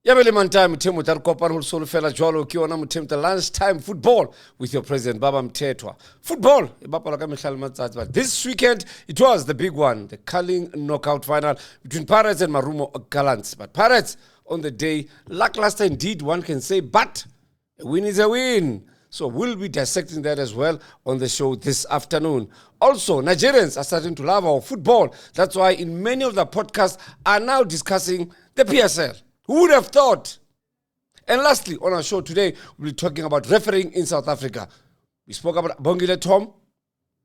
Yabele mantime mutemu tarkopan hulsolu fela jolo ukiwa na mutemu the lunchtime football with your president Baba Mthethwa. Football, but this weekend it was the big one, the curling knockout final between Pirates and Marumo Gallants. But Pirates on the day, lackluster indeed, one can say, but a win is a win. So we'll be dissecting that as well on the show this afternoon. Also, Nigerians are starting to love our football. That's why in many of the podcasts are now discussing the PSL. Who would have thought? And lastly, on our show today, we'll be talking about refereeing in South Africa. We spoke about Bongile Tom,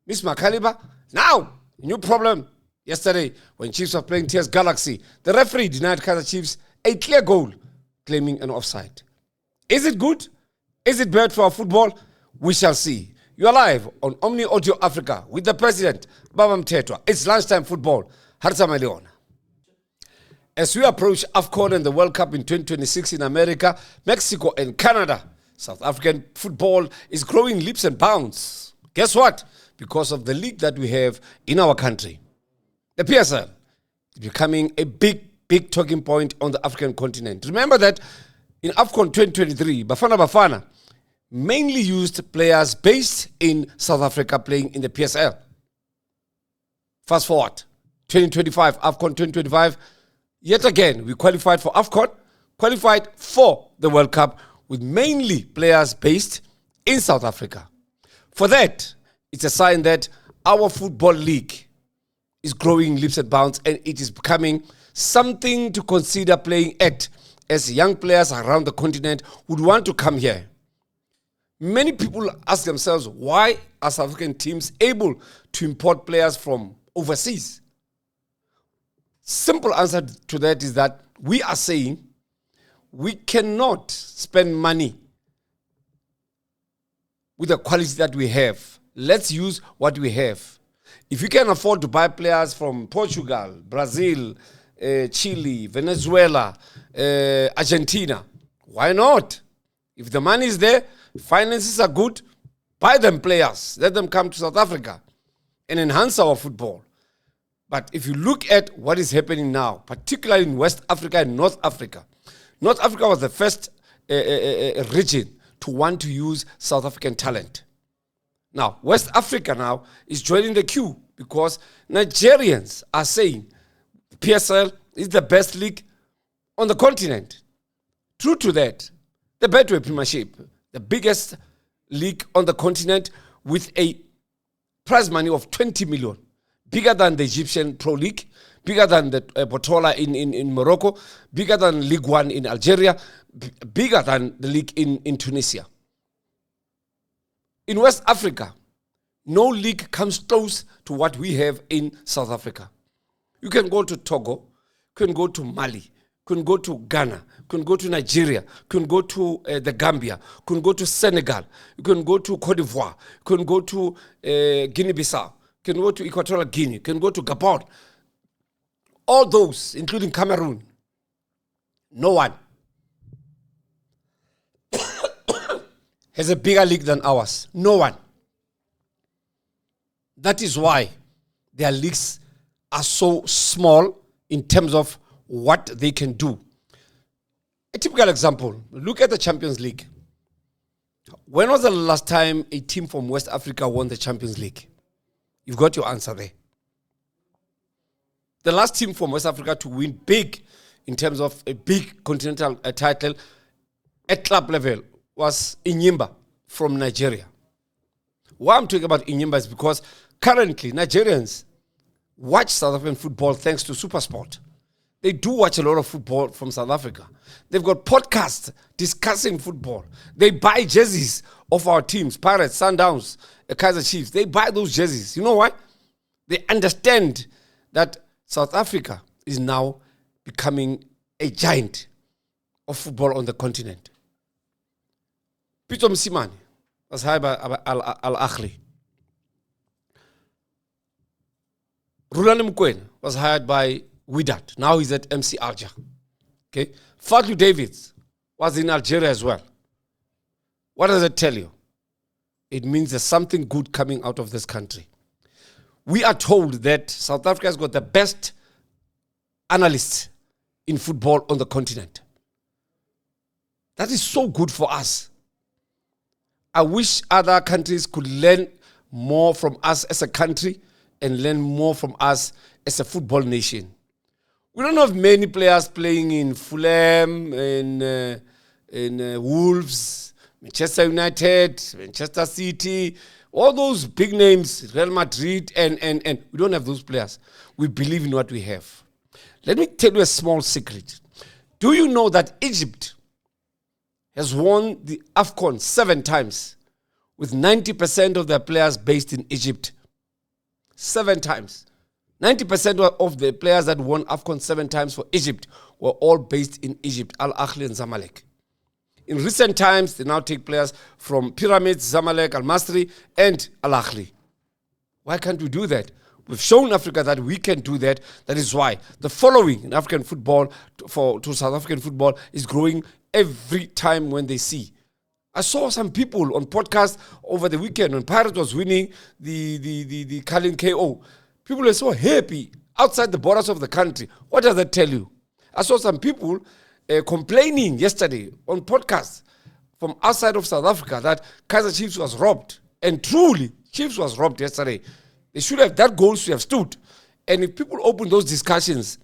Miss Makaliba. Now, a new problem. Yesterday, when Chiefs were playing TS Galaxy, the referee denied Kaizer Chiefs a clear goal, claiming an offside. Is it good? Is it bad for our football? We shall see. You are live on Omni Audio Africa with the president, Baba Mthethwa. It's lunchtime football. Harza Maliona. As we approach AFCON and the World Cup in 2026 in America, Mexico and Canada, South African football is growing leaps and bounds. Guess what? Because of the league that we have in our country. The PSL is becoming a big talking point on the African continent. Remember that in AFCON 2023, Bafana mainly used players based in South Africa playing in the PSL. Fast forward, 2025, AFCON 2025, yet again, we qualified for AFCON, qualified for the World Cup with mainly players based in South Africa. For that, it's a sign that our football league is growing leaps and bounds and it is becoming something to consider playing at, as young players around the continent would want to come here. Many people ask themselves, why are South African teams able to import players from overseas? Simple answer to that is that we are saying we cannot spend money with the quality that we have. Let's use what we have. If you can afford to buy players from Portugal, Brazil, Chile, Venezuela, Argentina, why not? If the money is there, finances are good, buy them players. Let them come to South Africa and enhance our football. But if you look at what is happening now, particularly in West Africa and North Africa, North Africa was the first region to want to use South African talent. Now, West Africa now is joining the queue because Nigerians are saying PSL is the best league on the continent. True to that, the Betway Premiership, the biggest league on the continent with a prize money of 20 million. Bigger than the Egyptian Pro League, bigger than the Botola in Morocco, bigger than League One in Algeria, bigger than the league in Tunisia. In West Africa, no league comes close to what we have in South Africa. You can go to Togo, you can go to Mali, you can go to Ghana, you can go to Nigeria, you can go to the Gambia, you can go to Senegal, you can go to Cote d'Ivoire, you can go to Guinea-Bissau, you can go to Equatorial Guinea, you can go to Gabon. All those, including Cameroon, no one has a bigger league than ours. No one. That is why their leagues are so small in terms of what they can do. A typical example, look at the Champions League. When was the last time a team from West Africa won the Champions League? You've got your answer there. The last team from West Africa to win big in terms of a big continental title at club level was Inyimba from Nigeria. Why I'm talking about Inyimba is because currently Nigerians watch South African football thanks to SuperSport. They do watch a lot of football from South Africa. They've got podcasts discussing football. They buy jerseys of our teams, Pirates, Sundowns, Kaizer Chiefs. They buy those jerseys. You know why? They understand that South Africa is now becoming a giant of football on the continent. Peter Msimani was hired by Al-Ahly. Rulani Mukwena was hired by Wydad. Now he's at MC Alger. Okay. Fadlu Davids was in Algeria as well. What does it tell you? It means there's something good coming out of this country. We are told that South Africa has got the best analysts in football on the continent. That is so good for us. I wish other countries could learn more from us as a country and learn more from us as a football nation. We don't have many players playing in Fulham, in Wolves, Manchester United, Manchester City, all those big names, Real Madrid, and we don't have those players. We believe in what we have. Let me tell you a small secret. Do you know that Egypt has won the AFCON 7 times with 90% of their players based in Egypt? 7 times. 90% of the players that won AFCON 7 times for Egypt were all based in Egypt, Al Ahly and Zamalek. In recent times, they now take players from Pyramids, Zamalek, Al Masri, and Al Ahly. Why can't we do that? We've shown Africa that we can do that. That is why the following in African football to South African football is growing every time when they see. I saw some people on podcast over the weekend when Pirates was winning the Carling KO. People were so happy outside the borders of the country. What does that tell you? I saw some people complaining yesterday on podcast from outside of South Africa that Kaizer Chiefs was robbed. And truly, Chiefs was robbed yesterday. They should have, that goal should have stood. And if people open those discussions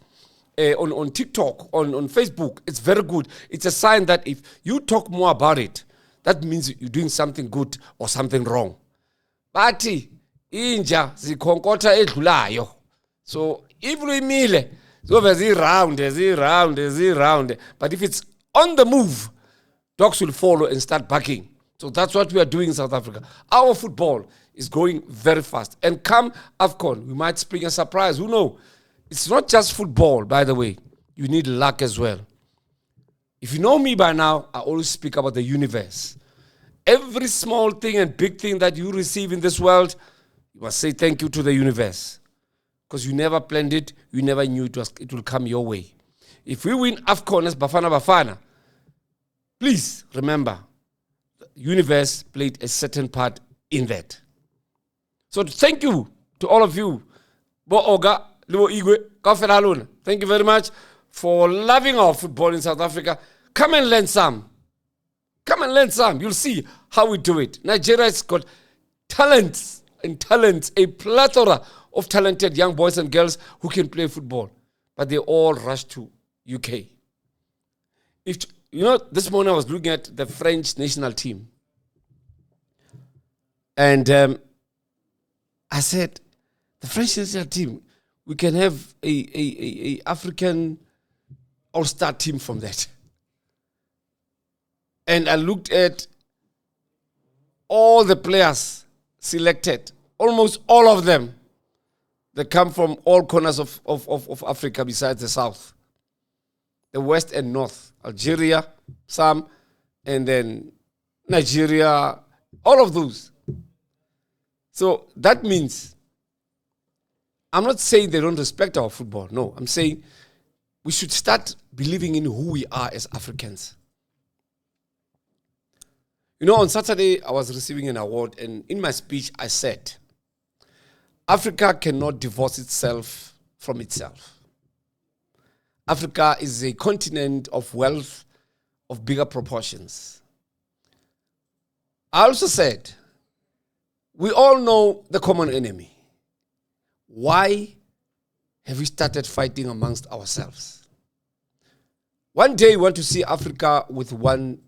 on TikTok, on Facebook, it's very good. It's a sign that if you talk more about it, that means you're doing something good or something wrong. Bathi inja zikhonkotha edlulayo. So if we mile, so there's round. But if it's on the move, dogs will follow and start barking. So that's what we are doing in South Africa. Our football is going very fast. And come AFCON, we might spring a surprise. Who knows? It's not just football, by the way. You need luck as well. If you know me by now, I always speak about the universe. Every small thing and big thing that you receive in this world, you must say thank you to the universe. Because you never planned it, you never knew it will come your way. If we win AFCON as Bafana, please remember, the universe played a certain part in that. So thank you to all of you. Bo Oga, Libo Igwe, Kafela Luna. Thank you very much for loving our football in South Africa. Come and learn some. Come and learn some. You'll see how we do it. Nigeria has got talents, a plethora of talented young boys and girls who can play football. But they all rush to UK. This morning I was looking at the French national team. And I said, the French national team, we can have a African all-star team from that. And I looked at all the players selected, almost all of them, that come from all corners of Africa besides the south. The west and north. Algeria, some, and then Nigeria, all of those. So that means, I'm not saying they don't respect our football. No, I'm saying we should start believing in who we are as Africans. On Saturday, I was receiving an award, and in my speech, I said, Africa cannot divorce itself from itself. Africa is a continent of wealth of bigger proportions. I also said, we all know the common enemy. Why have we started fighting amongst ourselves? One day, we want to see Africa with one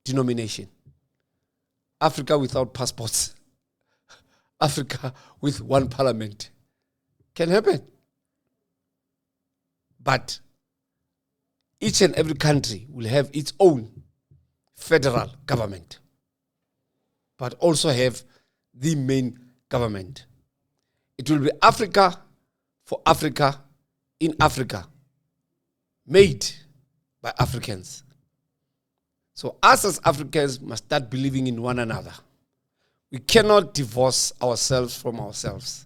denomination. Africa without passports. Africa with one parliament. Can happen. But each and every country will have its own federal government, but also have the main government. It will be Africa for Africa in Africa, made by Africans. So us as Africans must start believing in one another. We cannot divorce ourselves from ourselves.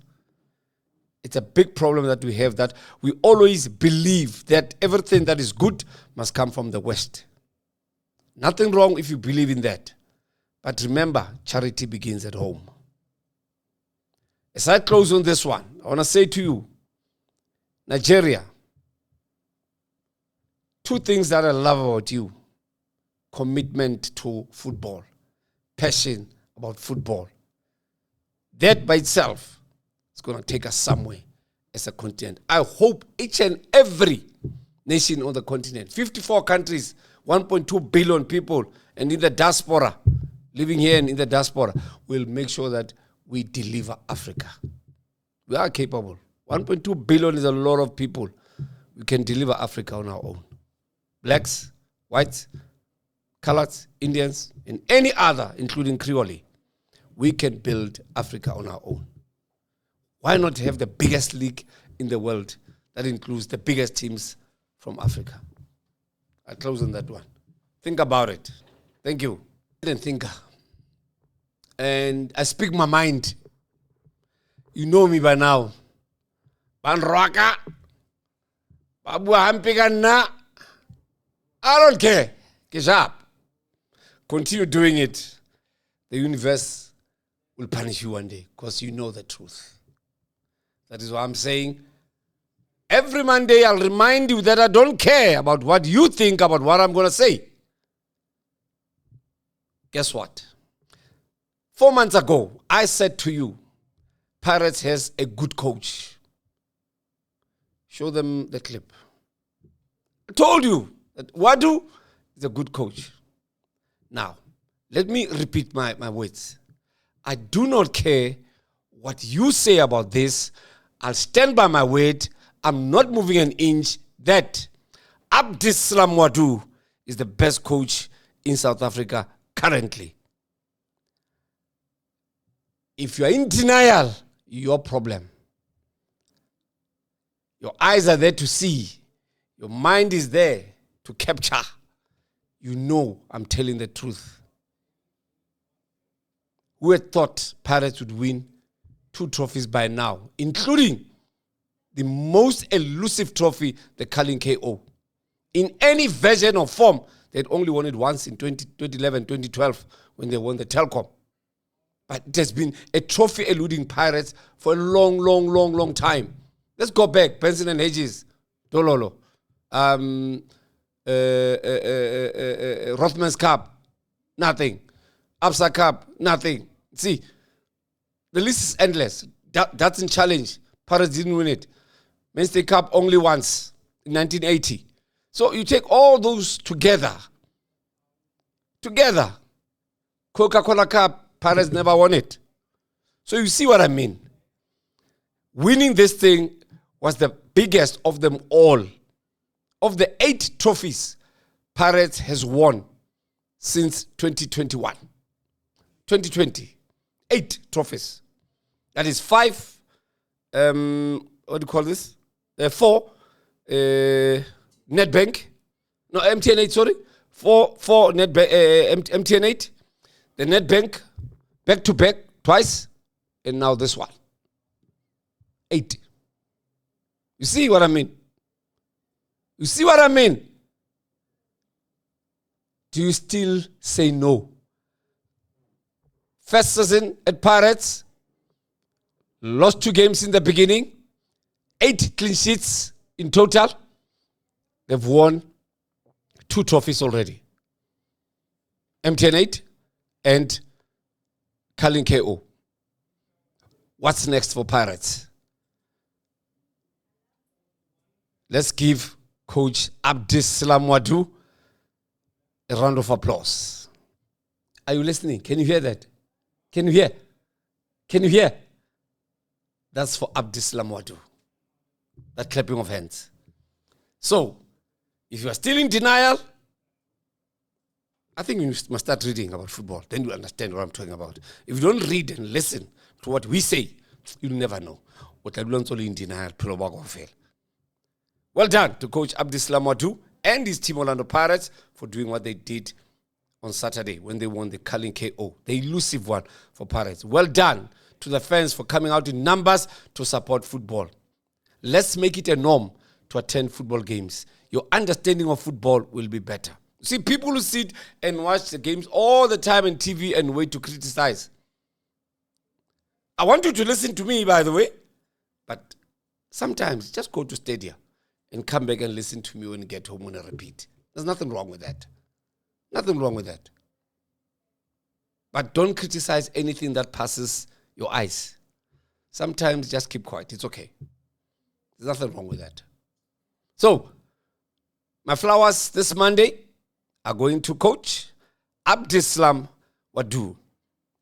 It's a big problem that we have, that we always believe that everything that is good must come from the West. Nothing wrong if you believe in that. But remember, charity begins at home. As I close on this one, I want to say to you, Nigeria, two things that I love about you. commitment to football, passion about football. That by itself is going to take us somewhere as a continent. I hope each and every nation on the continent, 54 countries, 1.2 billion people, and in the diaspora, living here and in the diaspora, will make sure that we deliver Africa. We are capable. 1.2 billion is a lot of people. We can deliver Africa on our own. Blacks, whites, coloreds, Indians, and any other, including Creole. We can build Africa on our own. Why not have the biggest league in the world that includes the biggest teams from Africa? I'll close on that one. Think about it. Thank you. And thinker. And I speak my mind. You know me by now. Banraka. Babu Hampigana. I don't care. Get up. Continue doing it. The universe will punish you one day because you know the truth. That is why I'm saying every Monday I'll remind you that I don't care about what you think about what I'm going to say. Guess what? 4 months ago, I said to you, Pirates has a good coach. Show them the clip. I told you that Ouaddou is a good coach. Now, let me repeat my words. I do not care what you say about this. I'll stand by my word. I'm not moving an inch that Abdeslam Ouaddou is the best coach in South Africa currently. If you are in denial, your problem. Your eyes are there to see. Your mind is there to capture. You know I'm telling the truth. Who had thought Pirates would win 2 trophies by now, including the most elusive trophy, the Carling KO. In any version or form, they'd only won it once in 2011, 2012, when they won the Telkom. But it has been a trophy-eluding Pirates for a long, long, long, long time. Let's go back. Benson and Hedges, Dololo, Rothman's Cup, nothing. Absa Cup, nothing. See, the list is endless. That's in challenge. Pirates didn't win it. Mainstay Cup only once in 1980. So you take all those together. Coca-Cola Cup, Pirates never won it. So you see what I mean. Winning this thing was the biggest of them all. Of the 8 trophies Pirates has won since 2021. 2020. 8 trophies. That is 5, what do you call this? 4, Nedbank. No, MTN 8, sorry. 4 MTN 8. The Nedbank, back-to-back, twice. And now this one. 8. You see what I mean? You see what I mean? Do you still say no? First season at Pirates, lost 2 games in the beginning, 8 clean sheets in total. They've won 2 trophies already. MTN 8 and Carling KO. What's next for Pirates? Let's give Coach Abdeslam Ouaddou a round of applause. Are you listening? Can you hear that? Can you hear? Can you hear? That's for Abdeslam Ouaddou. That clapping of hands. So, if you are still in denial, I think you must start reading about football. Then you understand what I'm talking about. If you don't read and listen to what we say, you'll never know. What I'm only in denial. Well done to Coach Abdeslam Ouaddou and his team Orlando Pirates for doing what they did on Saturday when they won the Carling KO, the elusive one for Pirates. Well done to the fans for coming out in numbers to support football. Let's make it a norm to attend football games. Your understanding of football will be better. See, people who sit and watch the games all the time on TV and wait to criticize. I want you to listen to me, by the way, but sometimes just go to Stadia and come back and listen to me when you get home on a repeat. There's nothing wrong with that. Nothing wrong with that. But don't criticize anything that passes your eyes. Sometimes just keep quiet. It's okay. There's nothing wrong with that. So, my flowers this Monday are going to coach Abdeslam Ouaddou.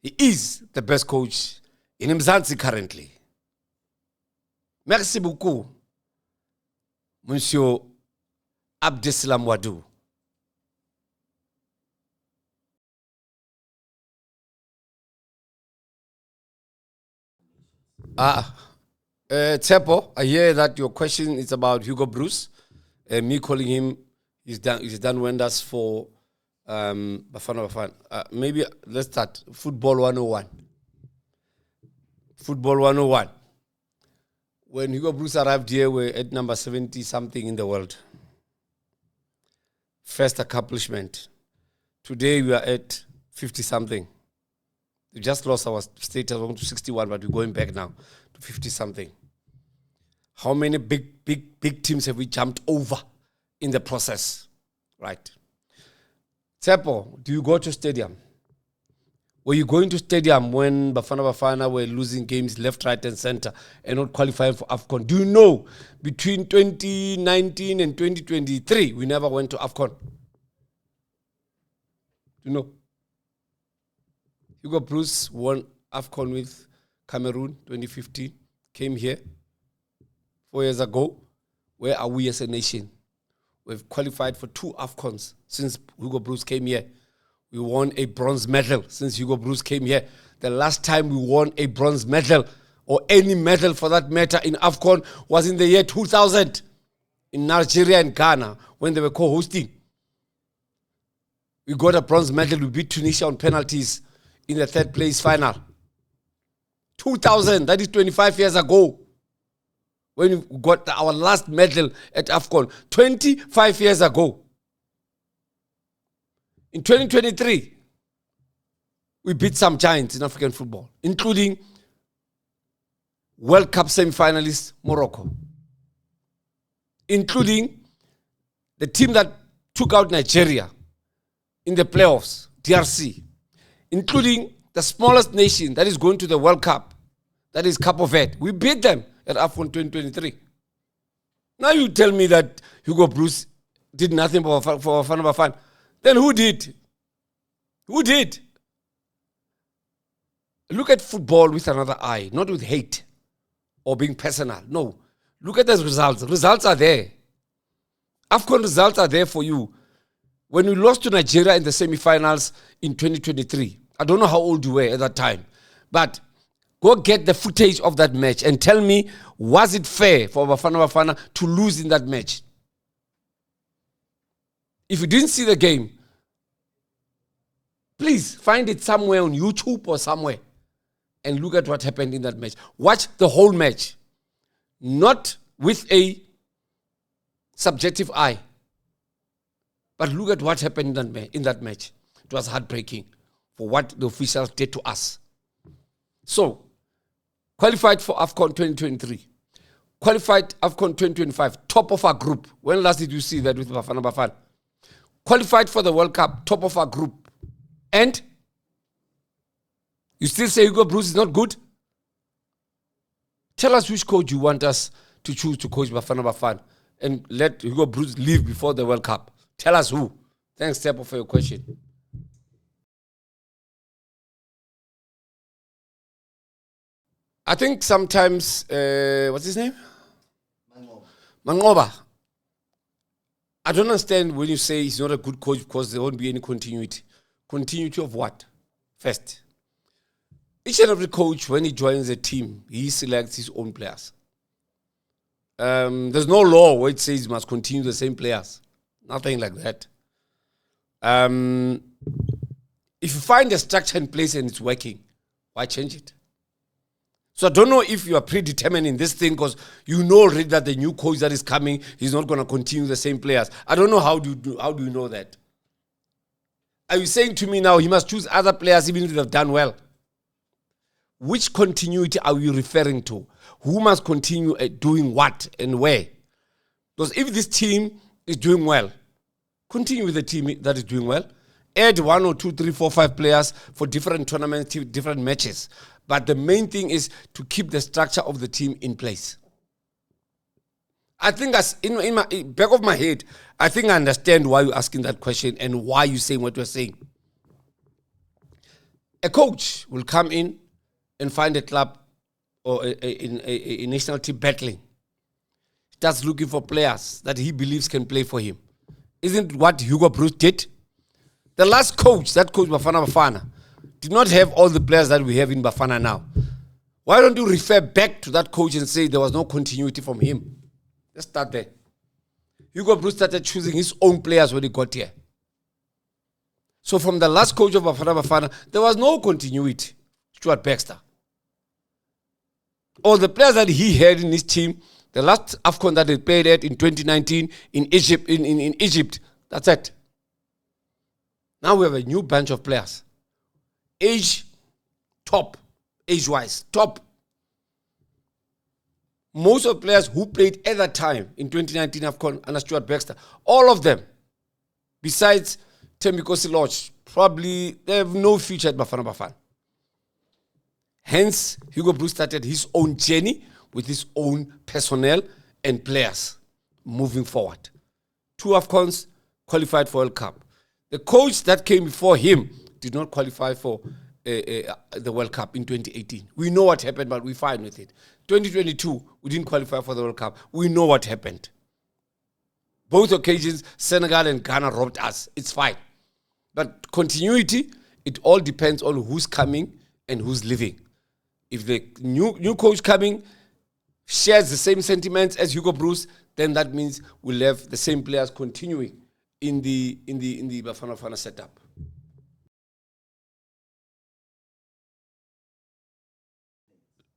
He is the best coach in Mzansi currently. Merci beaucoup, Monsieur Abdeslam Ouaddou. Tsepo, I hear that your question is about Hugo Bruce. Me calling him, he's done wonders for Bafana. Maybe let's start. Football 101. Football 101. When Hugo Bruce arrived here, we're at number 70-something in the world. First accomplishment. Today, we are at 50-something. We just lost our status to 61, but we're going back now to 50-something. How many big teams have we jumped over in the process? Right. Tsepo, do you go to stadium? Were you going to stadium when Bafana were losing games left, right, and center and not qualifying for AFCON? Do you know between 2019 and 2023, we never went to AFCON? Do you know? Hugo Bruce won AFCON with Cameroon 2015, came here 4 years ago. Where are we as a nation? We've qualified for 2 AFCONs since Hugo Bruce came here. We won a bronze medal since Hugo Bruce came here. The last time we won a bronze medal, or any medal for that matter, in AFCON was in the year 2000 in Nigeria and Ghana when they were co-hosting. We got a bronze medal. We beat Tunisia on penalties in the 3rd place final. 2000, that is 25 years ago, when we got our last medal at AFCON. 25 years ago. In 2023, we beat some giants in African football, including World Cup semi-finalist Morocco, including the team that took out Nigeria in the playoffs, DRC, including the smallest nation that is going to the World Cup, that is Cape Verde. We beat them at AFCON 2023. Now you tell me that Hugo Bruce did nothing for Bafana. Then who did? Who did? Look at football with another eye, not with hate or being personal. No. Look at the results. Results are there. AFCON results are there for you. When we lost to Nigeria in the semi-finals in 2023, I don't know how old you were at that time, but go get the footage of that match and tell me, was it fair for Bafana to lose in that match? If you didn't see the game, please find it somewhere on YouTube or somewhere and look at what happened in that match. Watch the whole match, not with a subjective eye, but look at what happened in that match. It was heartbreaking for what the officials did to us. So, qualified for AFCON 2023. Qualified AFCON 2025, top of our group. When last did you see that with Bafana? Qualified for the World Cup, top of our group. And you still say Hugo Bruce is not good? Tell us which coach you want us to choose to coach Bafana and let Hugo Bruce leave before the World Cup. Tell us who. Thanks, Tepo, for your question. I think sometimes, what's his name? Mangoba. I don't understand when you say he's not a good coach because there won't be any continuity. Continuity of what? First, each and every coach, when he joins a team, he selects his own players. There's no law where it says he must continue the same players. Nothing like that. If you find a structure in place and it's working, why change it? So I don't know if you are predetermined in this thing because you know already that the new coach that is coming, he's not going to continue the same players. I don't know how do you know that? Are you saying to me now he must choose other players even if they've done well? Which continuity are you referring to? Who must continue doing what and where? Because if this team is doing well, continue with the team that is doing well Add 1 or 2, 3, 4, 5 players for different tournaments, different matches. But the main thing is to keep the structure of the team in place. I think as in my back of my head, I think I understand why you're asking that question and why you're saying what you're saying. A coach will come in and find a club or a national team battling. Starts looking for players that he believes can play for him. Isn't what Hugo Broos did? The last coach, that coach Bafana, did not have all the players that we have in Bafana now. Why don't you refer back to that coach and say there was no continuity from him? Let's start there. Hugo Broos started choosing his own players when he got here. So from the last coach of Bafana, there was no continuity. Stuart Baxter. All the players that he had in his team, the last AFCON that they played at in 2019 in Egypt, in Egypt, that's it. Now we have a new bunch of players. Age-wise, top. Most of the players who played at that time in 2019 AFCON under Stuart Baxter, all of them, besides Thembinkosi Lodge, probably they have no future at Bafana. Hence, Hugo Broos started his own journey with his own personnel and players moving forward. 2 AFCONs qualified for World Cup. The coach that came before him did not qualify for the World Cup in 2018. We know what happened, but we're fine with it. 2022, we didn't qualify for the World Cup. We know what happened. Both occasions, Senegal and Ghana robbed us. It's fine. But continuity, it all depends on who's coming and who's leaving. If the new coach coming shares the same sentiments as Hugo Broos, then that means we'll have the same players continuing in the Bafana setup.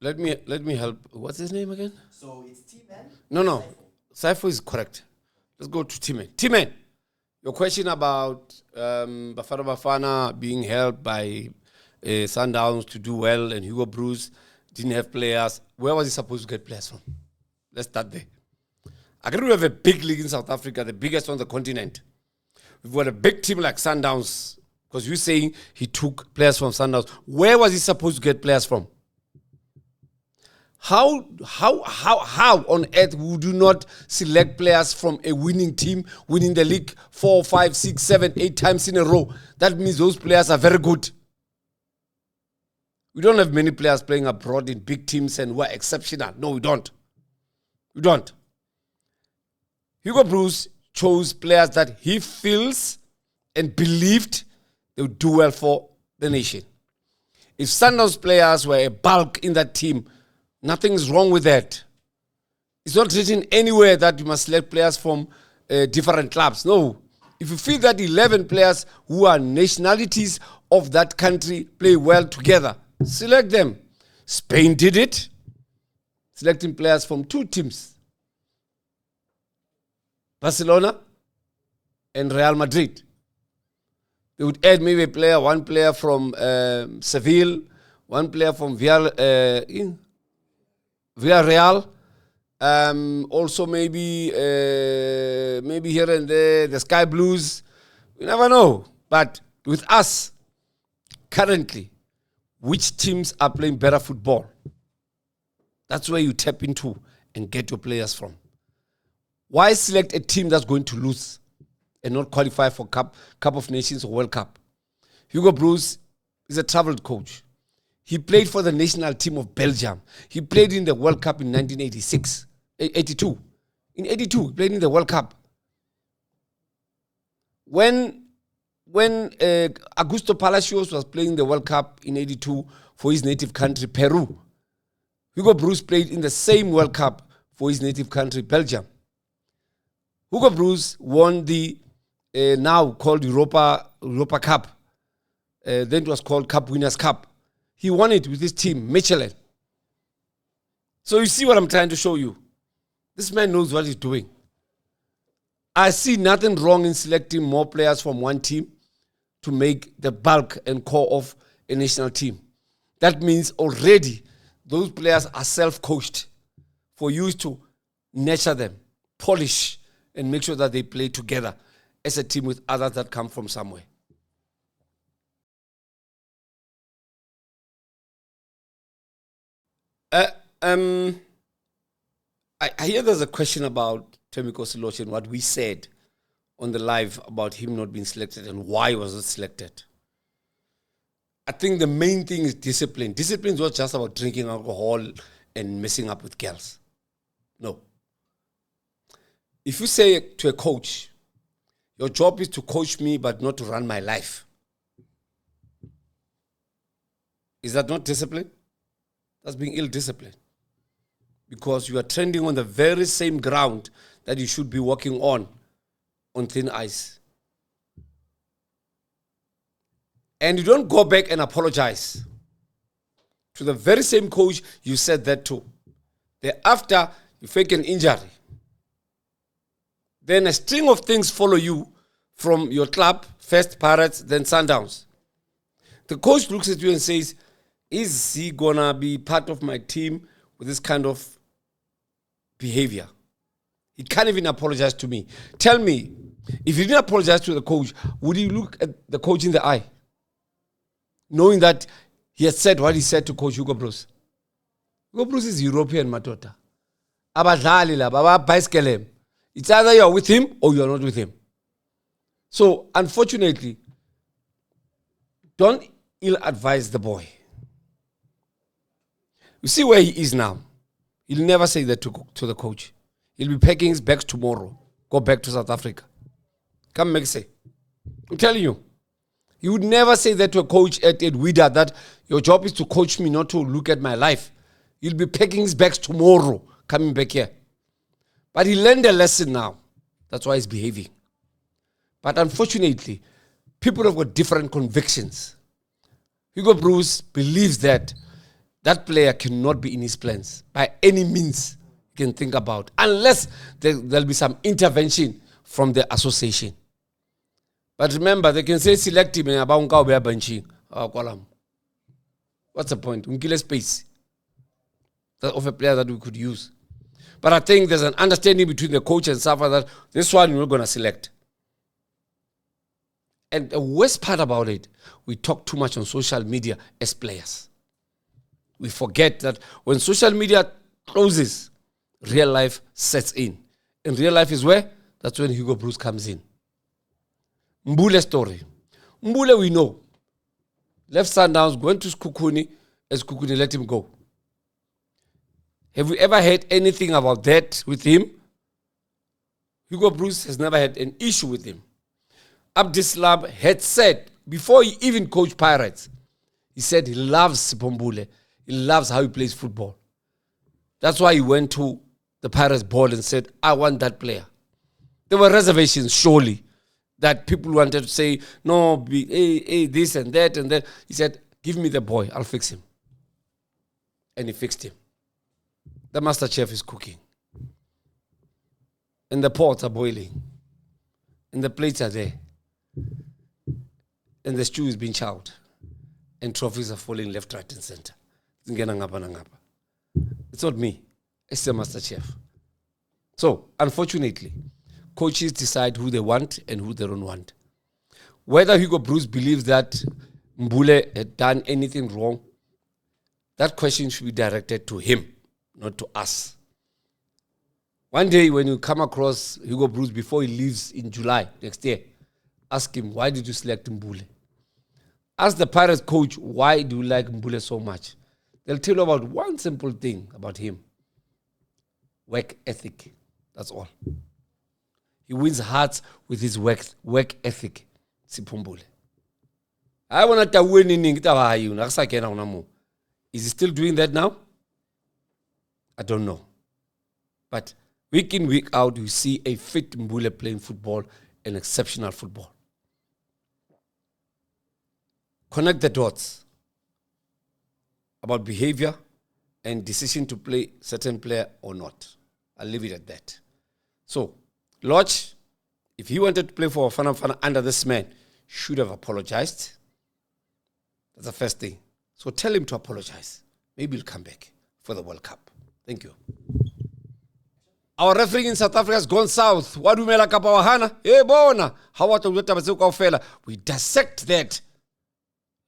Let me help. What's his name again? So it's T-Man? No. Saifo is correct. Let's go to T-Man. T-Man, your question about Bafana being helped by Sundowns to do well and Hugo Broos didn't have players. Where was he supposed to get players from? Let's start there. I agree we have a big league in South Africa, the biggest on the continent. We've got a big team like Sundowns, because you're saying he took players from Sundowns. Where was he supposed to get players from? How on earth would you not select players from a winning team, winning the league 4, 5, 6, 7, 8 times in a row? That means those players are very good. We don't have many players playing abroad in big teams and who are exceptional. No, we don't. We don't. Hugo Broos chose players that he feels and believed they would do well for the nation. If Sundowns players were a bulk in that team, nothing's wrong with that. It's not written anywhere that you must select players from different clubs. No. If you feel that 11 players who are nationalities of that country play well together, select them. Spain did it, selecting players from 2 teams, Barcelona and Real Madrid. They would add maybe one player from Seville, one player from Villarreal, also maybe here and there, the Sky Blues. You never know. But with us, currently, which teams are playing better football? That's where you tap into and get your players from. Why select a team that's going to lose and not qualify for Cup of Nations or World Cup? Hugo Broos is a traveled coach. He played for the national team of Belgium. He played in the World Cup in 1982. In 82, he played in the World Cup. When Augusto Palacios was playing the World Cup in 82 for his native country, Peru, Hugo Broos played in the same World Cup for his native country, Belgium. Hugo Broos won the now called Europa Cup. Then it was called Cup Winners' Cup. He won it with his team, Michelin. So you see what I'm trying to show you. This man knows what he's doing. I see nothing wrong in selecting more players from one team to make the bulk and core of a national team. That means already those players are self-coached for you to nurture them, polish, and make sure that they play together as a team with others that come from somewhere. Uh, um, I hear there's a question about Thembiko Seloche and what we said on the live about him not being selected and why was it selected. I think the main thing is discipline. Discipline is not just about drinking alcohol and messing up with girls. No. If you say to a coach, your job is to coach me but not to run my life, is that not discipline? That's being ill-disciplined. Because you are trending on the very same ground that you should be walking on thin ice. And you don't go back and apologize to the very same coach you said that to. Thereafter, you fake an injury. Then a string of things follow you from your club, first Pirates, then Sundowns. The coach looks at you and says, is he going to be part of my team with this kind of behavior? He can't even apologize to me. Tell me, if he didn't apologize to the coach, would he look at the coach in the eye? Knowing that he had said what he said to Coach Hugo Broos. Hugo Broos is European, Matota. Abadlali la, baba bicycle. It's either you're with him or you're not with him. So, unfortunately, don't ill-advise the boy. You see where he is now. He'll never say that to the coach. He'll be packing his bags tomorrow. Go back to South Africa. Come make say. I'm telling you. He would never say that to a coach at Wida that your job is to coach me, not to look at my life. He'll be packing his bags tomorrow, coming back here. But he learned a lesson now. That's why he's behaving. But unfortunately, people have got different convictions. Hugo Broos believes that that player cannot be in his plans by any means you can think about, unless there'll be some intervention from the association. But remember, they can say select him and about benching. What's the point? Unkile space of a player that we could use. But I think there's an understanding between the coach and Safa that this one we're going to select. And the worst part about it, we talk too much on social media as players. We forget that when social media closes, real life sets in. And real life is where? That's when Hugo Broos comes in. Mbule story. Mbule we know. Left Sundowns, went to Skukuni, as Skukuni let him go. Have we ever heard anything about that with him? Hugo Broos has never had an issue with him. Abdeslam had said, before he even coached Pirates, he said he loves Sipombule. He loves how he plays football. That's why he went to the Pirates board and said, I want that player. There were reservations, surely, that people wanted to say, no, this and that and that. He said, give me the boy, I'll fix him. And he fixed him. The master chef is cooking. And the pots are boiling. And the plates are there. And the stew is being chowed. And trophies are falling left, right, and center. It's not me. It's the master chef. So, unfortunately, coaches decide who they want and who they don't want. Whether Hugo Broos believes that Mbule had done anything wrong, that question should be directed to him, not to us. One day when you come across Hugo Broos before he leaves in July next year, ask him, why did you select Mbule? Ask the Pirates coach, why do you like Mbule so much? They'll tell you about one simple thing about him. Work ethic. That's all. He wins hearts with his work ethic. Sipombule. I want to win in. Is he still doing that now? I don't know. But week in, week out, you see a fit Mbule playing football, an exceptional football. Connect the dots about behavior and decision to play certain player or not. I'll leave it at that. So, Lodge, if he wanted to play for Bafana under this man, should have apologized. That's the first thing. So tell him to apologize. Maybe he'll come back for the World Cup. Thank you. Our referee in South Africa has gone south. What do we like about Hana? Hey, bona. How about we dissect that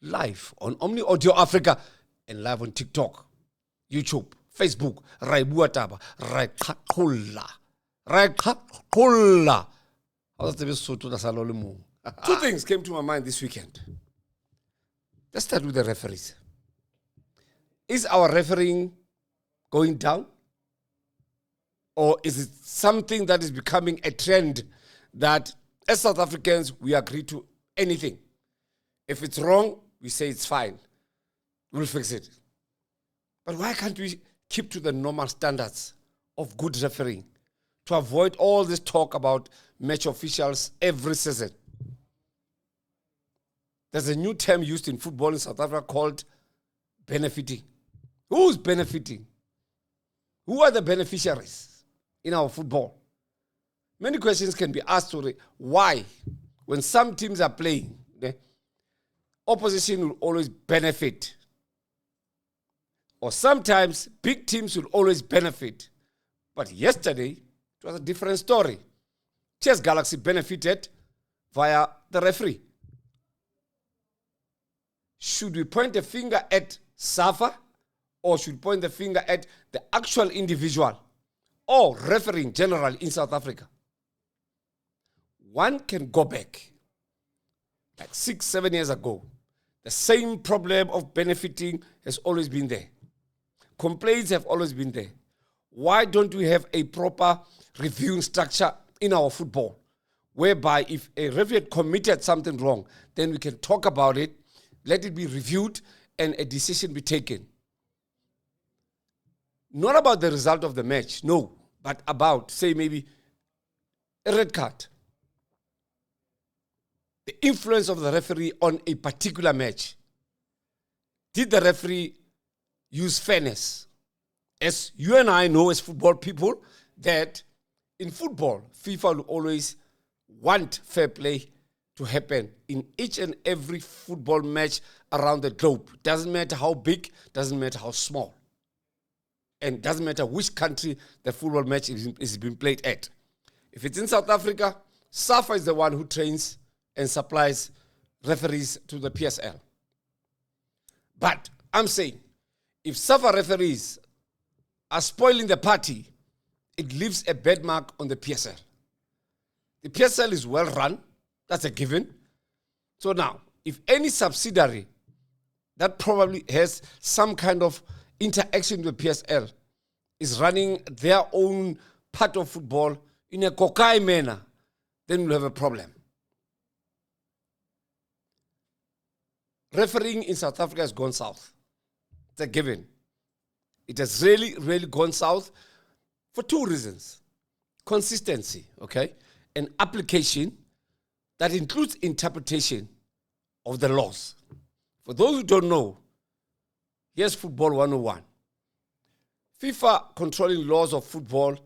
live on Omni Audio Africa and live on TikTok, YouTube. Facebook, ra bua taba, ra qhaqholla. Ra qhaqholla. How's the Sotho la sala o le mong? Two things came to my mind this weekend. Let's start with the referees. Is our refereeing going down? Or is it something that is becoming a trend that as South Africans, we agree to anything? If it's wrong, we say it's fine. We'll fix it. But why can't we keep to the normal standards of good refereeing to avoid all this talk about match officials every season? There's a new term used in football in South Africa called benefiting. Who's benefiting? Who are the beneficiaries in our football? Many questions can be asked to why, when some teams are playing, the opposition will always benefit. Or sometimes big teams will always benefit. But yesterday, it was a different story. Chess Galaxy benefited via the referee. Should we point the finger at SAFA, or should we point the finger at the actual individual or refereeing generally in South Africa? One can go back like 6-7 years ago. The same problem of benefiting has always been there. Complaints have always been there. Why don't we have a proper reviewing structure in our football, whereby if a referee had committed something wrong, then we can talk about it, let it be reviewed, and a decision be taken. Not about the result of the match, no, but about, say, maybe a red card. The influence of the referee on a particular match. Did the referee use fairness? As you and I know as football people, that in football, FIFA will always want fair play to happen in each and every football match around the globe. Doesn't matter how big, doesn't matter how small. And doesn't matter which country the football match is being played at. If it's in South Africa, SAFA is the one who trains and supplies referees to the PSL. But I'm saying, if SAFA referees are spoiling the party, it leaves a bad mark on the PSL. The PSL is well run, that's a given. So now, if any subsidiary that probably has some kind of interaction with the PSL is running their own part of football in a cocaine manner, then we'll have a problem. Refereeing in South Africa has gone south. It's a given. It has really, really gone south for two reasons. Consistency, okay? And application that includes interpretation of the laws. For those who don't know, here's Football 101. FIFA controlling laws of football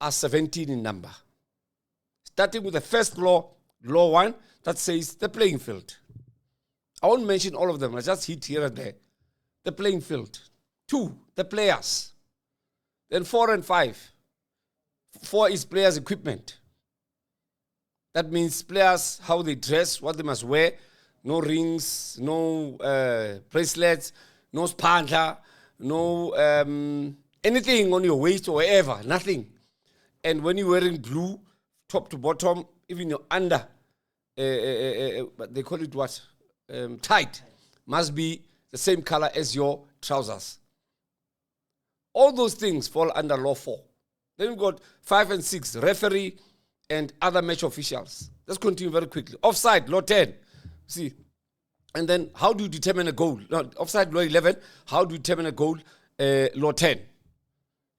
are 17 in number. Starting with the first law, Law 1, that says the playing field. I won't mention all of them. I just hit here and there. The playing field. 2, the players. Then 4 and 5. 4 is players' equipment. That means players, how they dress, what they must wear. No rings, no bracelets, no spandla, no anything on your waist or wherever, nothing. And when you're wearing blue, top to bottom, even your under, they call it what? Tight, must be the same color as your trousers. All those things fall under Law 4. Then we've got 5 and 6, referee and other match officials. Let's continue very quickly. Offside, Law 10. See, and then how do you determine a goal? No, offside, Law 11. How do you determine a goal? Law 10.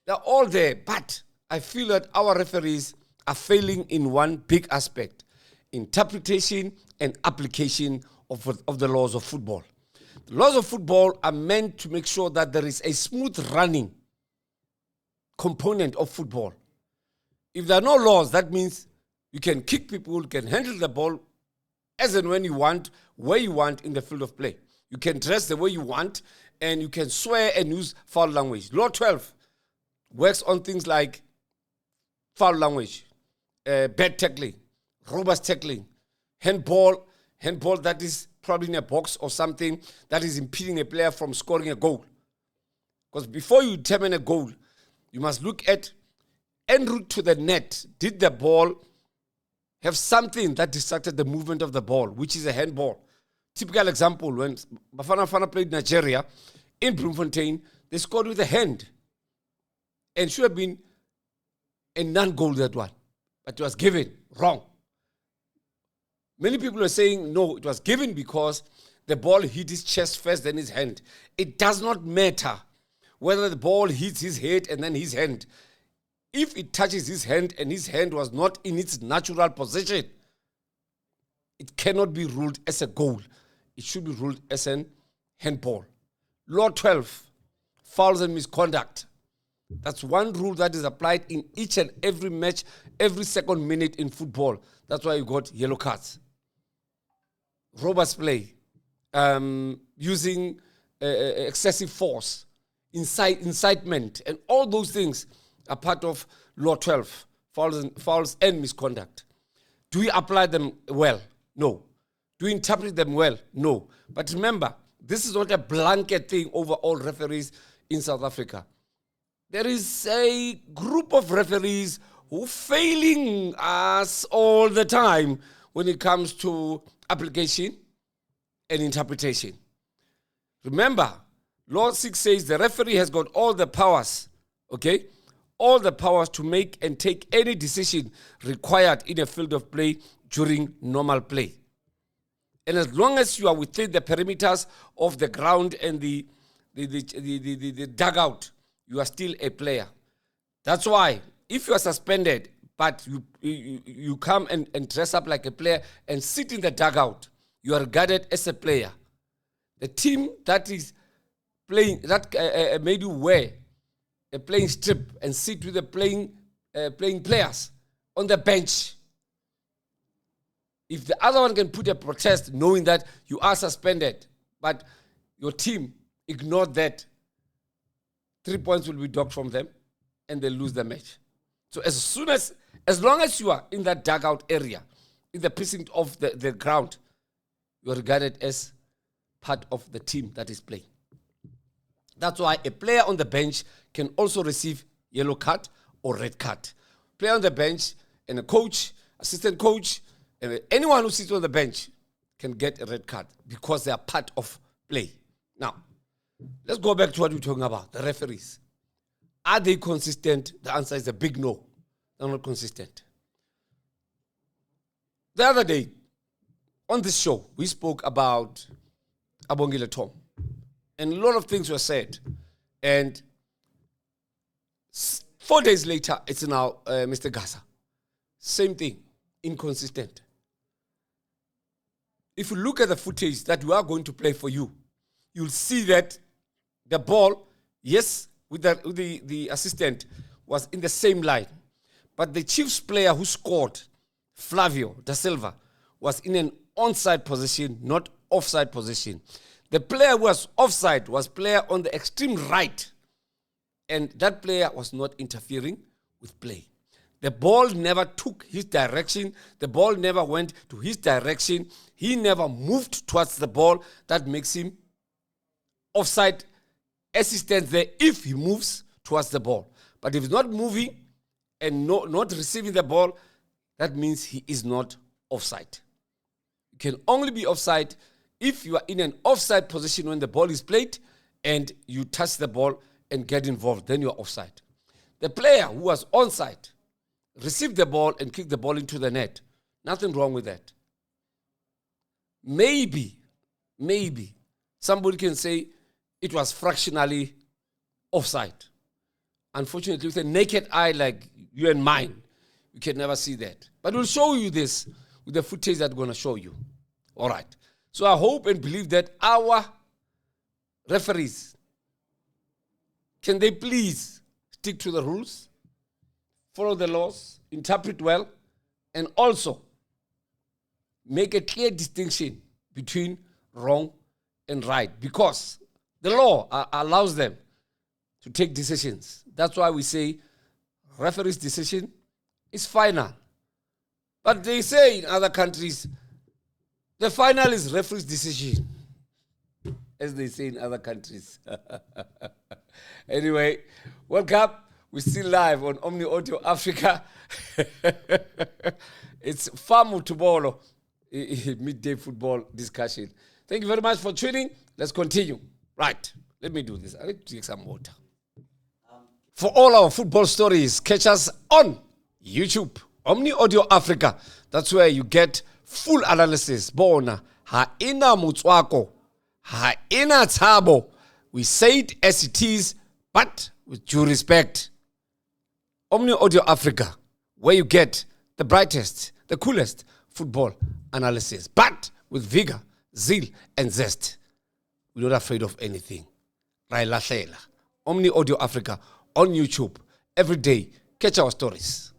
They're all there, but I feel that our referees are failing in one big aspect: interpretation and application of the laws of football. The laws of football are meant to make sure that there is a smooth running component of football. If there are no laws, that means you can kick people, you can handle the ball as and when you want, where you want in the field of play. You can dress the way you want, and you can swear and use foul language. Law 12 works on things like foul language, bad tackling, robust tackling, handball that is probably in a box or something that is impeding a player from scoring a goal. Because before you determine a goal, you must look at en route to the net. Did the ball have something that distracted the movement of the ball, which is a handball? Typical example, when Bafana played Nigeria in Bloemfontein, they scored with a hand. And should have been a non-goal, that one. But it was given wrong. Many people are saying, no, it was given because the ball hit his chest first, then his hand. It does not matter whether the ball hits his head and then his hand. If it touches his hand and his hand was not in its natural position, it cannot be ruled as a goal. It should be ruled as an handball. Law 12, fouls and misconduct. That's one rule that is applied in each and every match, every second minute in football. That's why you got yellow cards. Robust play, using excessive force, incitement, and all those things are part of Law 12, fouls and misconduct. Do we apply them well? No. Do we interpret them well? No. But remember, this is not a blanket thing over all referees in South Africa. There is a group of referees who failing us all the time when it comes to application and interpretation. Remember, Law 6 says the referee has got all the powers, okay? All the powers to make and take any decision required in a field of play during normal play. And as long as you are within the perimeters of the ground and the dugout, you are still a player. That's why if you are suspended, but you come and dress up like a player and sit in the dugout, you are regarded as a player. The team that is playing, that made you wear a playing strip and sit with the playing players on the bench. If the other one can put a protest knowing that you are suspended, but your team ignored that, 3 points will be docked from them and they lose the match. So as long as you are in that dugout area, in the precinct of the ground, you are regarded as part of the team that is playing. That's why a player on the bench can also receive yellow card or red card. Player on the bench and a coach, assistant coach, and anyone who sits on the bench can get a red card because they are part of play. Now, let's go back to what we're talking about, the referees. Are they consistent? The answer is a big no. They're not consistent. The other day, on this show, we spoke about Abongile Tom. And a lot of things were said. And 4 days later, it's now Mr. Gaza. Same thing, inconsistent. If you look at the footage that we are going to play for you, you'll see that the ball, yes, with the assistant, was in the same line. But the Chiefs player who scored, Flavio da Silva, was in an onside position, not offside position. The player who was offside was player on the extreme right. And that player was not interfering with play. The ball never took his direction. The ball never went to his direction. He never moved towards the ball. That makes him offside assistance there if he moves towards the ball. But if he's not moving and not receiving the ball, that means he is not offside. You can only be offside if you are in an offside position when the ball is played and you touch the ball and get involved, then you are offside. The player who was onside received the ball and kicked the ball into the net. Nothing wrong with that. Maybe somebody can say it was fractionally offside. Unfortunately, with a naked eye like you and mine, you can never see that. But we'll show you this with the footage that we're going to show you. All right. So I hope and believe that our referees, can they please stick to the rules, follow the laws, interpret well, and also make a clear distinction between wrong and right, because the law allows them to take decisions. That's why we say referee's decision is final. But they say in other countries, the final is referee's decision, as they say in other countries. Anyway, welcome. We're still live on Omni Audio Africa. It's Famu Tubolo midday football discussion. Thank you very much for tuning. Let's continue. Right, let me do this. I need to take some water. For all our football stories, catch us on YouTube, Omni Audio Africa. That's where you get full analysis. Bona, haina mutswako, haina tabo. We say it as it is, but with due respect. Omni Audio Africa, where you get the brightest, the coolest football analysis, but with vigor, zeal, and zest. We're not afraid of anything. Omni Audio Africa on YouTube every day. Catch our stories.